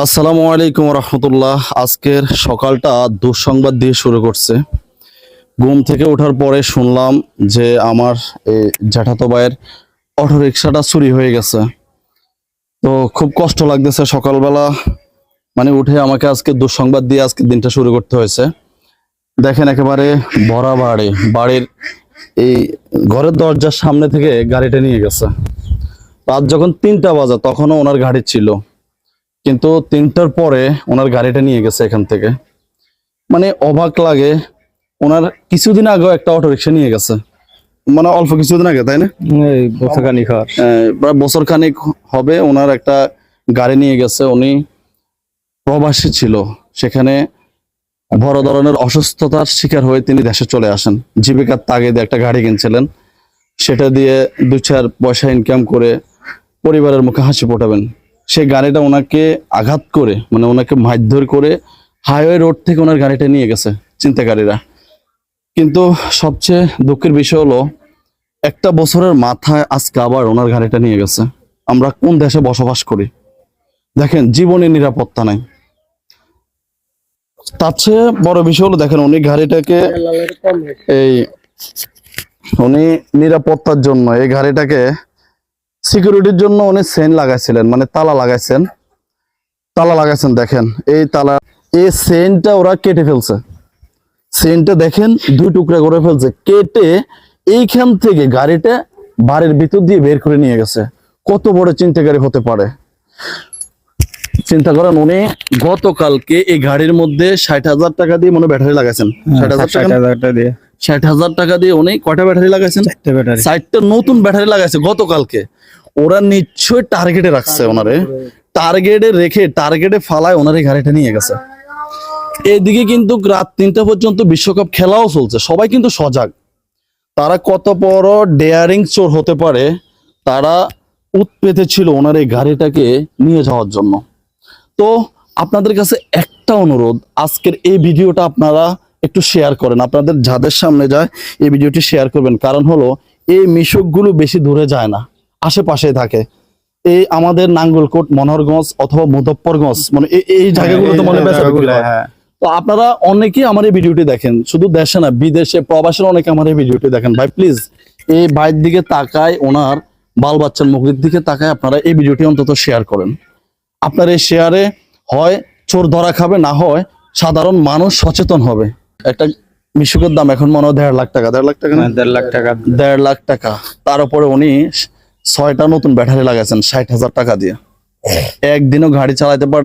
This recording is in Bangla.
আসসালামু আলাইকুম রহমতুল্লাহ। আজকের সকালটা দুঃসংবাদ দিয়ে শুরু করছে। ঘুম থেকে ওঠার পরে শুনলাম যে আমার এই জ্যাঠাতো ভাইয়ের অটো রিক্সাটা চুরি হয়ে গেছে। তো খুব কষ্ট লাগতেছে সকালবেলা, মানে উঠে আমাকে আজকে দুঃসংবাদ দিয়ে আজকে দিনটা শুরু করতে হয়েছে। দেখেন একেবারে ভরা বাড়ির এই ঘরের দরজার সামনে থেকে গাড়িটা নিয়ে গেছে। রাত যখন 3টা বাজে তখনও ওনার গাড়ি ছিল, কিন্তু 3টার পরে ওনার গাড়িটা নিয়ে গেছে এখান থেকে। মানে অবাক লাগে, ওনার কিছুদিন আগেও একটা অটো রিক্সা নিয়ে গেছে, মানে অল্প কিছুদিন আগে, তাই না? এই বছর খানিক হয়। প্রায় বছর খানিক হবে ওনার একটা গাড়ি নিয়ে গেছে। উনি প্রবাসী ছিল, সেখানে বড় ধরনের অসুস্থতার শিকার হয়ে তিনি দেশে চলে আসেন। জীবিকার তাগিদে একটা গাড়ি কিনছিলেন, সেটা দিয়ে 2-4 পয়সা ইনকাম করে পরিবারের মুখে হাসি ফোটাবেন। সেই গাড়িটা ওনাকে আঘাত করে, মানে ওনাকে মারধর করে হাইওয়ে রোড থেকে ওনার গাড়িটা নিয়ে গেছে ছিনতাইকারীরা। কিন্তু সবচেয়ে দুঃখের বিষয় হলো, একটা বছরের মাথায় আজকে আবার ওনার গাড়িটা নিয়ে গেছে। আমরা কোন দেশে বসবাস করি? দেখেন, জীবনের নিরাপত্তা নাই। তার চেয়ে বড় বিষয় হলো, দেখেন উনি গাড়িটাকে উনি নিরাপত্তার জন্য এই গাড়িটাকে সিকিউরিটির জন্য উনি চেইন লাগাইছিলেন, মানে তালা লাগাইছেন। দেখেন এই তালা, এই চেইনটা ওরা কেটে ফেলছে। চেইনটা দেখেন 2 টুকরা করে ফেলছে, কেটে এইখান থেকে গাড়িটা বাড়ির ভিতর দিয়ে বের করে নিয়ে গেছে। কত বড় ছিনতাইকারী হতে পারে চিন্তা করেন। উনি গতকালকে এই গাড়ির মধ্যে 60,000 টাকা দিয়ে মনে ব্যাটারি লাগাইছেন। 60,000 টাকা দিয়ে উনি কয়টা ব্যাটারি লাগাইছেন? 4টা নতুন ব্যাটারি লাগাইছে গতকালকে। ওরা নিশ্চয়ই টার্গেটে রাখছে, ওনারে টার্গেটে ফালায় ওনার এই গাড়িটা নিয়ে গেছে। এদিকে কিন্তু রাত 3টা পর্যন্ত বিশ্বকাপ খেলাও চলছে, সবাই কিন্তু সজাগ। তারা কত বড় ডেয়ারিং চোর হতে পারে, তারা উৎপেতে ছিল ওনার এই গাড়িটাকে নিয়ে যাওয়ার জন্য। তো আপনাদের কাছে একটা অনুরোধ, আজকের এই ভিডিওটা আপনারা একটু শেয়ার করেন, আপনাদের যাদের সামনে যায় এই ভিডিওটি শেয়ার করবেন। কারণ হলো, এই মিশুকগুলো বেশি দূরে যায় না, আশেপাশে থাকে। এই আমাদের নাঙ্গলকোট, মনোহরগঞ্জ অথবা মুজফ্ফরগঞ্জ, মানে এই জায়গাগুলোতে মনে হয়। তো আপনারা অনেকেই আমার এই ভিডিওটি দেখেন, শুধু দেশে না বিদেশে প্রবাসের অনেকে আমার এই ভিডিওটি দেখেন। ভাই প্লিজ এই ভাইয়ের দিকে তাকায়, ওনার বাল বাচ্চার মুখের দিকে তাকায় আপনারা এই ভিডিওটি অন্তত শেয়ার করেন। আপনার এই শেয়ারে হয় চোর ধরা খাবে, না হয় সাধারণ মানুষ সচেতন হবে। একটা মিশুকের দাম এখন মনে হয় 1.5 লাখ টাকা। 1.5 লাখ টাকা না? 1.5 লাখ টাকা। 1.5 লাখ টাকা। তার উপরে উনি 6টা নতুন ব্যাটারি লাগাইছেন 60,000 টাকা দিয়ে। একদিনও গাড়ি চালাতে পারে